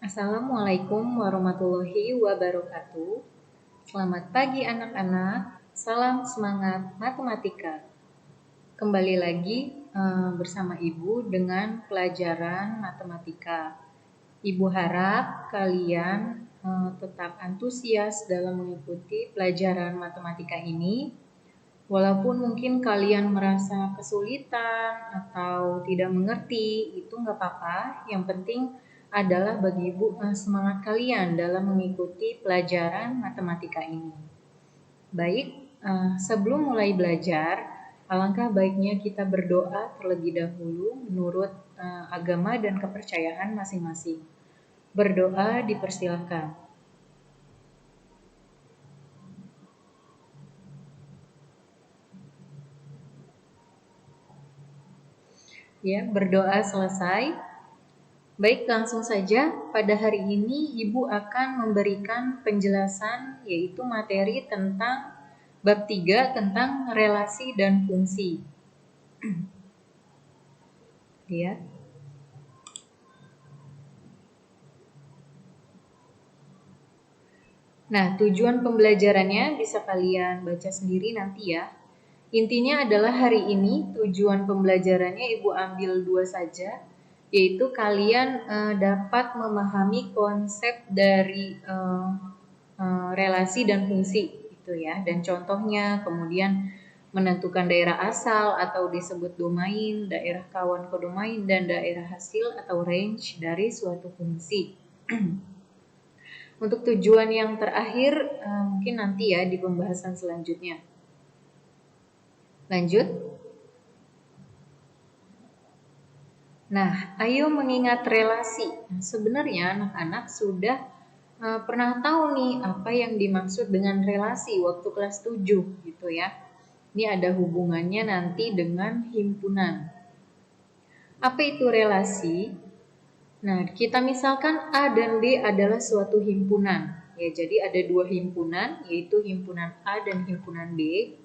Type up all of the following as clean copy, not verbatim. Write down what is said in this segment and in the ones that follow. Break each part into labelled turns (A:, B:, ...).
A: Assalamualaikum warahmatullahi wabarakatuh. Selamat pagi anak-anak. Salam semangat matematika. Kembali lagi bersama Ibu dengan pelajaran matematika. Ibu harap kalian tetap antusias dalam mengikuti pelajaran matematika ini. Walaupun mungkin kalian merasa kesulitan atau tidak mengerti, itu nggak apa-apa. Yang penting adalah bagi Ibu semangat kalian dalam mengikuti pelajaran matematika ini. Baik, sebelum mulai belajar, alangkah baiknya kita berdoa terlebih dahulu menurut agama dan kepercayaan masing-masing. Berdoa dipersilakan. Ya, berdoa selesai. Baik, langsung saja. Pada hari ini Ibu akan memberikan penjelasan yaitu materi tentang bab 3 tentang relasi dan fungsi. Ya. Nah, tujuan pembelajarannya bisa kalian baca sendiri nanti ya. Intinya adalah hari ini tujuan pembelajarannya Ibu ambil 2 saja, yaitu kalian dapat memahami konsep dari relasi dan fungsi itu ya, dan contohnya, kemudian menentukan daerah asal atau disebut domain, daerah kawan kodomain, dan daerah hasil atau range dari suatu fungsi. Untuk tujuan yang terakhir mungkin nanti ya di pembahasan selanjutnya. Lanjut. Nah, ayo mengingat relasi. Sebenarnya anak-anak sudah pernah tahu nih apa yang dimaksud dengan relasi waktu kelas 7 gitu ya. Ini ada hubungannya nanti dengan himpunan. Apa itu relasi? Nah, kita misalkan A dan B adalah suatu himpunan. Ya, jadi ada 2 himpunan, yaitu himpunan A dan himpunan B.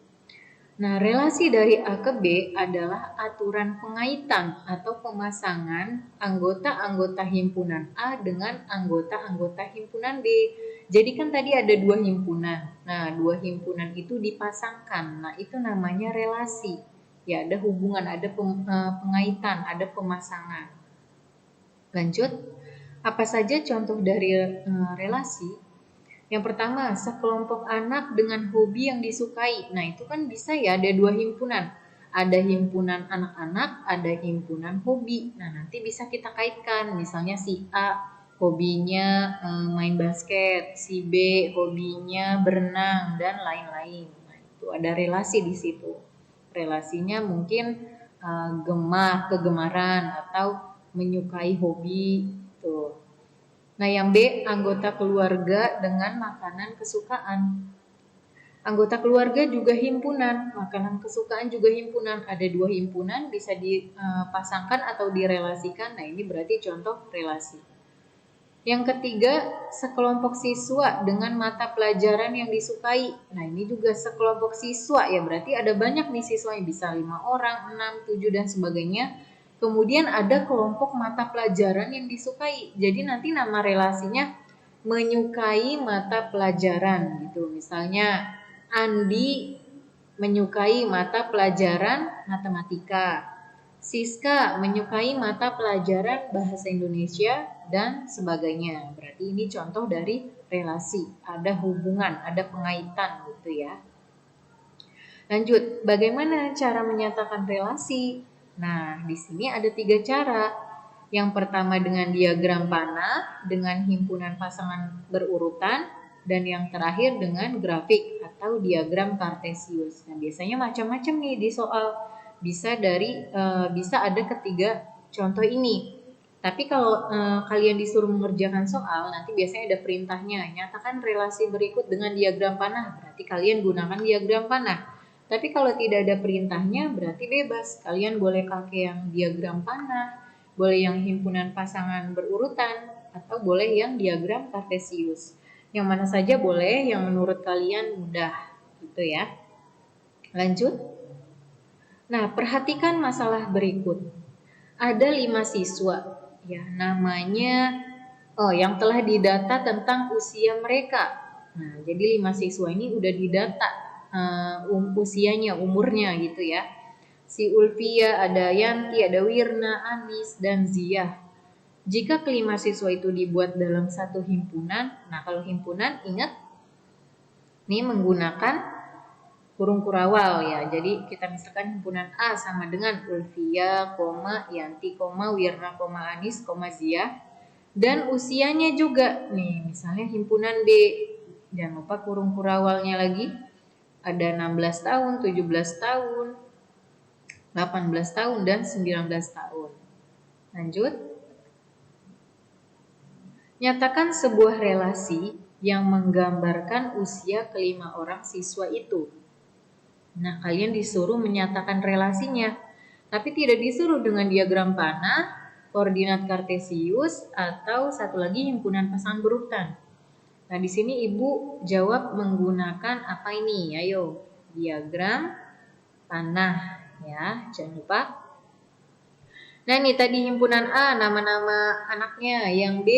A: Nah, relasi dari A ke B adalah aturan pengaitan atau pemasangan anggota-anggota himpunan A dengan anggota-anggota himpunan B. Jadi kan tadi ada 2 himpunan. Nah, 2 himpunan itu dipasangkan. Nah, itu namanya relasi. Ya, ada hubungan, ada pengaitan, ada pemasangan. Lanjut. Apa saja contoh dari relasi? Yang pertama, sekelompok anak dengan hobi yang disukai. Nah, itu kan bisa ya ada 2 himpunan. Ada himpunan anak-anak, ada himpunan hobi. Nah, nanti bisa kita kaitkan. Misalnya si A hobinya main basket, si B hobinya berenang dan lain-lain. Nah, itu ada relasi di situ. Relasinya mungkin kegemaran atau menyukai hobi tuh. Nah, yang B, anggota keluarga dengan makanan kesukaan. Anggota keluarga juga himpunan, makanan kesukaan juga himpunan. Ada 2 himpunan, bisa dipasangkan atau direlasikan. Nah, ini berarti contoh relasi. Yang ketiga, sekelompok siswa dengan mata pelajaran yang disukai. Nah, ini juga sekelompok siswa ya, berarti ada banyak nih siswa yang bisa 5 orang, 6, 7 dan sebagainya. Kemudian ada kelompok mata pelajaran yang disukai. Jadi nanti nama relasinya menyukai mata pelajaran gitu. Misalnya Andi menyukai mata pelajaran matematika. Siska menyukai mata pelajaran bahasa Indonesia dan sebagainya. Berarti ini contoh dari relasi. Ada hubungan, ada pengaitan gitu ya. Lanjut, bagaimana cara menyatakan relasi? Nah, di sini ada 3 cara. Yang pertama dengan diagram panah, dengan himpunan pasangan berurutan, dan yang terakhir dengan grafik atau diagram kartesius. Nah, biasanya macam-macam nih di soal. Bisa ada ketiga contoh ini. Tapi kalau kalian disuruh mengerjakan soal, nanti biasanya ada perintahnya. Nyatakan relasi berikut dengan diagram panah. Berarti kalian gunakan diagram panah. Tapi kalau tidak ada perintahnya, berarti bebas. Kalian boleh pakai yang diagram panah, boleh yang himpunan pasangan berurutan, atau boleh yang diagram kartesius. Yang mana saja boleh, yang menurut kalian mudah, gitu ya. Lanjut. Nah, perhatikan masalah berikut. Ada 5 siswa, ya namanya Oh, yang telah didata tentang usia mereka. Nah, jadi 5 siswa ini udah didata usianya, umurnya gitu ya. Si Ulfia, ada Yanti, ada Wirna, Anis, dan Ziyah. Jika kelima siswa itu dibuat dalam satu himpunan, nah kalau himpunan ingat nih menggunakan kurung kurawal ya. Jadi kita misalkan himpunan A sama dengan Ulfia, Yanti, Wirna, Anis, Ziyah. Dan usianya juga nih, misalnya himpunan B, jangan lupa kurung kurawalnya lagi, ada 16 tahun, 17 tahun, 18 tahun, dan 19 tahun. Lanjut. Nyatakan sebuah relasi yang menggambarkan usia kelima orang siswa itu. Nah, kalian disuruh menyatakan relasinya, tapi tidak disuruh dengan diagram panah, koordinat kartesius, atau satu lagi himpunan pasangan berurutan. Nah, di sini Ibu jawab menggunakan apa ini? Ayo, diagram panah ya, jangan lupa. Nah, ini tadi himpunan A nama-nama anaknya, yang B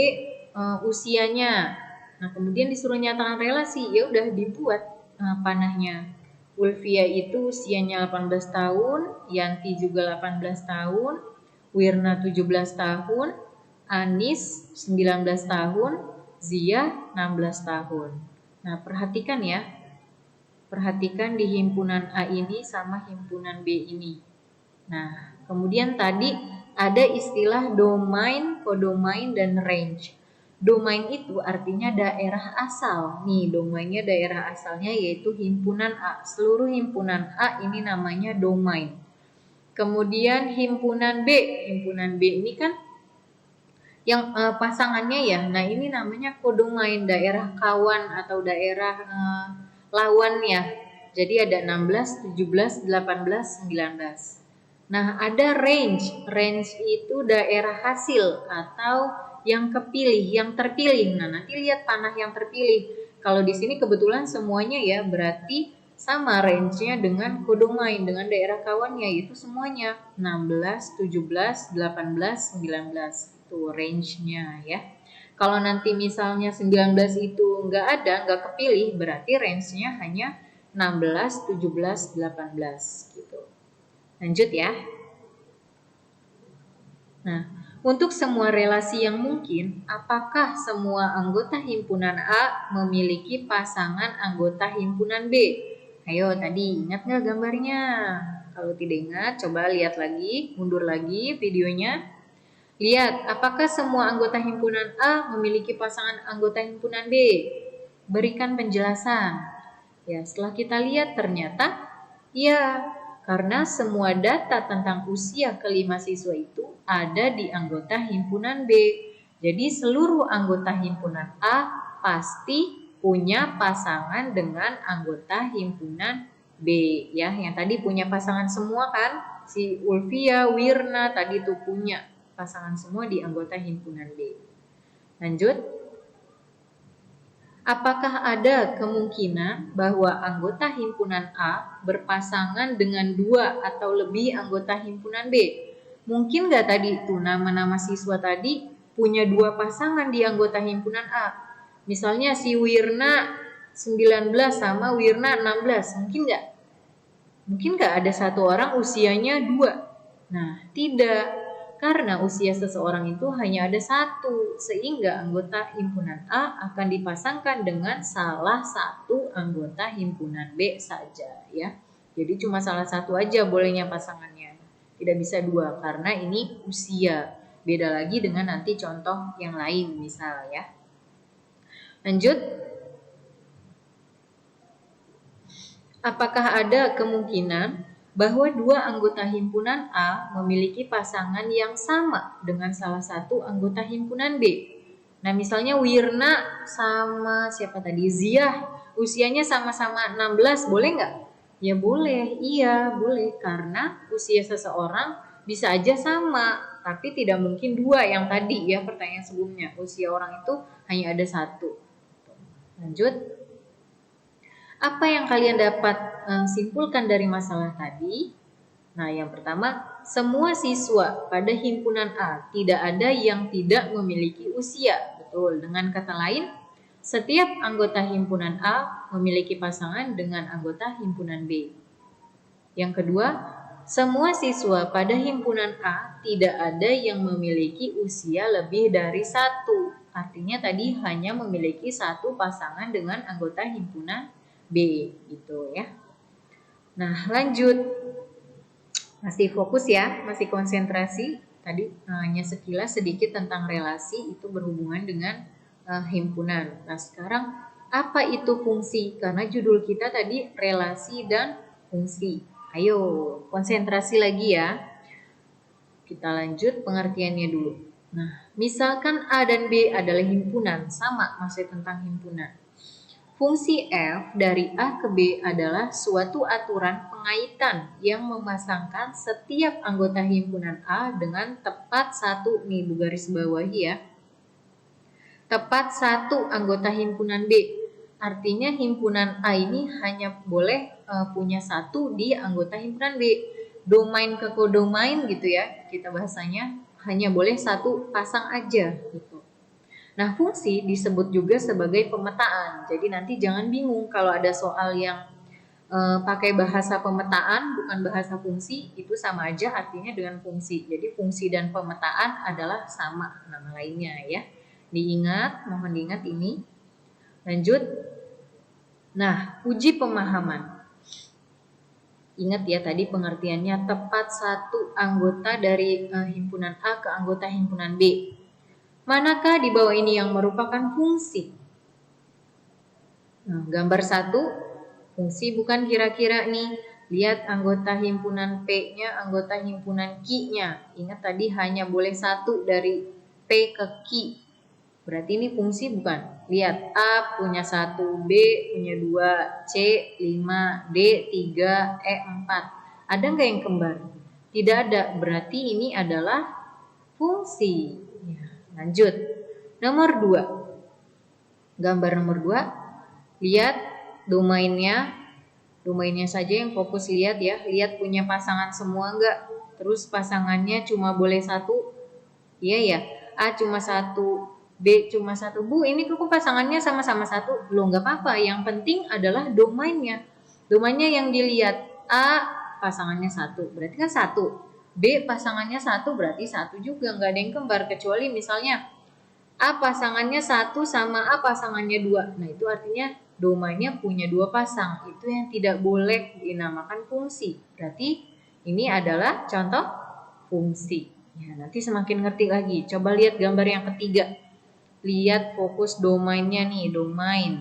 A: usianya. Nah, kemudian disuruh nyatakan relasi, ya udah dibuat panahnya. Ulfia itu usianya 18 tahun, Yanti juga 18 tahun, Wirna 17 tahun, Anis 19 tahun, Ziyah 16 tahun. Nah, perhatikan ya. Perhatikan di himpunan A ini sama himpunan B ini. Nah, kemudian tadi ada istilah domain, kodomain, dan range. Domain itu artinya daerah asal. Nih, domainnya daerah asalnya yaitu himpunan A. Seluruh himpunan A ini namanya domain. Kemudian himpunan B ini kan yang pasangannya ya. Nah, ini namanya kodomain, daerah kawan atau daerah lawannya. Jadi ada 16, 17, 18, 19. Nah, ada range. Range itu daerah hasil atau yang kepilih, yang terpilih. Nah, nanti lihat panah yang terpilih. Kalau di sini kebetulan semuanya ya, berarti sama range-nya dengan kodomain, dengan daerah kawannya, yaitu semuanya 16, 17, 18, 19. Itu range-nya ya. Kalau nanti misalnya 19 itu nggak kepilih, berarti range-nya hanya 16, 17, 18 gitu. Lanjut ya. Nah, untuk semua relasi yang mungkin, apakah semua anggota himpunan A memiliki pasangan anggota himpunan B? Ayo tadi ingat nggak gambarnya? Kalau tidak ingat, coba lihat lagi, mundur lagi videonya. Lihat, apakah semua anggota himpunan A memiliki pasangan anggota himpunan B? Berikan penjelasan. Ya, setelah kita lihat ternyata ya, karena semua data tentang usia kelima siswa itu ada di anggota himpunan B. Jadi seluruh anggota himpunan A pasti punya pasangan dengan anggota himpunan B ya. Yang tadi punya pasangan semua kan? Si Ulfia, Wirna tadi tuh punya pasangan semua di anggota himpunan B. Lanjut. Apakah ada kemungkinan bahwa anggota himpunan A berpasangan dengan 2 atau lebih anggota himpunan B? Mungkin nggak tadi itu nama-nama siswa tadi punya 2 pasangan di anggota himpunan A? Misalnya si Wirna 19 sama Wirna 16, mungkin nggak? Mungkin nggak ada satu orang usianya 2? Nah, tidak. Karena usia seseorang itu hanya ada 1, sehingga anggota himpunan A akan dipasangkan dengan salah satu anggota himpunan B saja ya. Jadi cuma salah satu aja bolehnya pasangannya. Tidak bisa 2 karena ini usia. Beda lagi dengan nanti contoh yang lain misal ya. Lanjut. Apakah ada kemungkinan bahwa 2 anggota himpunan A memiliki pasangan yang sama dengan salah satu anggota himpunan B? Nah, misalnya Wirna sama siapa tadi? Ziyah, usianya sama-sama 16, boleh nggak? Ya boleh, iya boleh, karena usia seseorang bisa aja sama, tapi tidak mungkin 2 yang tadi ya pertanyaan sebelumnya. Usia orang itu hanya ada 1. Lanjut. Apa yang kalian dapat simpulkan dari masalah tadi? Nah, yang pertama, semua siswa pada himpunan A tidak ada yang tidak memiliki usia, betul betul. Dengan kata lain, setiap anggota himpunan A memiliki pasangan dengan anggota himpunan B. Yang kedua, semua siswa pada himpunan A tidak ada yang memiliki usia lebih dari 1. Artinya tadi hanya memiliki 1 pasangan dengan anggota himpunan B, gitu ya. Nah, lanjut. Masih fokus ya, masih konsentrasi. Tadi hanya sekilas sedikit tentang relasi itu berhubungan dengan himpunan. Nah, sekarang apa itu fungsi? Karena judul kita tadi relasi dan fungsi. Ayo, konsentrasi lagi ya. Kita lanjut pengertiannya dulu. Nah, misalkan A dan B adalah himpunan, sama masih tentang himpunan. Fungsi F dari A ke B adalah suatu aturan pengaitan yang memasangkan setiap anggota himpunan A dengan tepat satu, nih Bu garis bawahi ya, tepat satu anggota himpunan B. Artinya himpunan A ini hanya boleh punya satu di anggota himpunan B. Domain ke kodomain gitu ya, kita bahasanya hanya boleh satu pasang aja gitu. Nah, fungsi disebut juga sebagai pemetaan. Jadi nanti jangan bingung kalau ada soal yang pakai bahasa pemetaan bukan bahasa fungsi, itu sama aja artinya dengan fungsi. Jadi fungsi dan pemetaan adalah sama nama lainnya ya. Diingat, mohon diingat ini. Lanjut. Nah, uji pemahaman. Ingat ya tadi pengertiannya tepat satu anggota dari himpunan A ke anggota himpunan B. Manakah di bawah ini yang merupakan fungsi? Nah, gambar 1, fungsi bukan kira-kira nih. Lihat anggota himpunan P-nya, anggota himpunan Q-nya. Ingat tadi hanya boleh satu dari P ke Q. Berarti ini fungsi bukan? Lihat, A punya 1, B punya 2, C 5, D 3, E 4. Ada nggak yang kembar? Tidak ada, berarti ini adalah fungsi. Ya, lanjut. Nomor 2. Gambar nomor 2. Lihat domainnya. Domainnya saja yang fokus lihat ya. Lihat punya pasangan semua nggak? Terus pasangannya cuma boleh satu? Iya ya. A cuma 1, B cuma 1. Bu, ini kok pasangannya sama-sama 1? Loh, nggak apa-apa. Yang penting adalah domainnya. Domainnya yang dilihat. A pasangannya 1, berarti kan 1. B pasangannya 1, berarti 1 juga. Nggak ada yang kembar. Kecuali misalnya A pasangannya 1 sama A pasangannya 2. Nah, itu artinya domainnya punya 2 pasang. Itu yang tidak boleh dinamakan fungsi. Berarti ini adalah contoh fungsi. Ya, nanti semakin ngerti lagi. Coba lihat gambar yang ketiga. Lihat fokus domainnya nih, domain.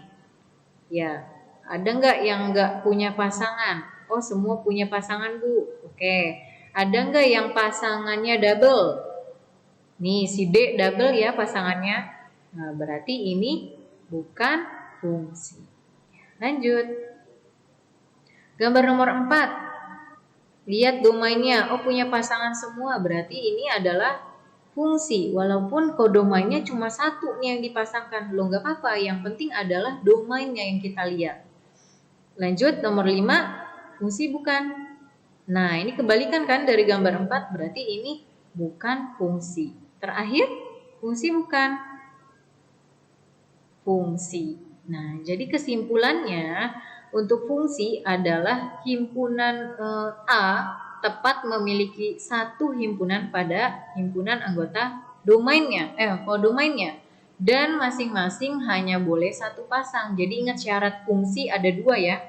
A: Ya, ada nggak yang nggak punya pasangan? Oh, semua punya pasangan, Bu. Oke. Ada nggak yang pasangannya double? Nih, si D double ya pasangannya. Nah, berarti ini bukan fungsi. Lanjut. Gambar nomor 4. Lihat domainnya. Oh, punya pasangan semua. Berarti ini adalah fungsi, walaupun kodomainnya cuma 1 nih yang dipasangkan. Loh, nggak apa-apa, yang penting adalah domainnya yang kita lihat. Lanjut, nomor 5, fungsi bukan. Nah, ini kebalikan kan dari gambar 4, berarti ini bukan fungsi. Terakhir, fungsi bukan fungsi. Nah, jadi kesimpulannya untuk fungsi adalah himpunan A tepat memiliki satu himpunan pada himpunan anggota domainnya, kodomainnya, dan masing-masing hanya boleh satu pasang. Jadi ingat syarat fungsi ada 2 ya.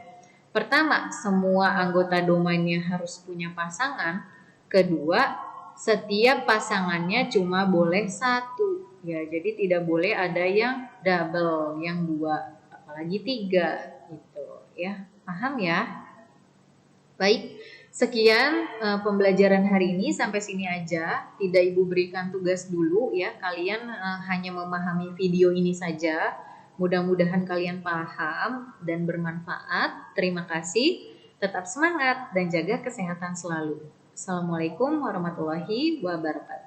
A: Pertama, semua anggota domainnya harus punya pasangan. Kedua, setiap pasangannya cuma boleh 1. Ya, jadi tidak boleh ada yang double, yang 2, apalagi 3 gitu ya. Paham ya? Baik, sekian pembelajaran hari ini, sampai sini aja. Tidak Ibu berikan tugas dulu ya. Kalian hanya memahami video ini saja. Mudah-mudahan kalian paham dan bermanfaat. Terima kasih. Tetap semangat dan jaga kesehatan selalu. Assalamualaikum warahmatullahi wabarakatuh.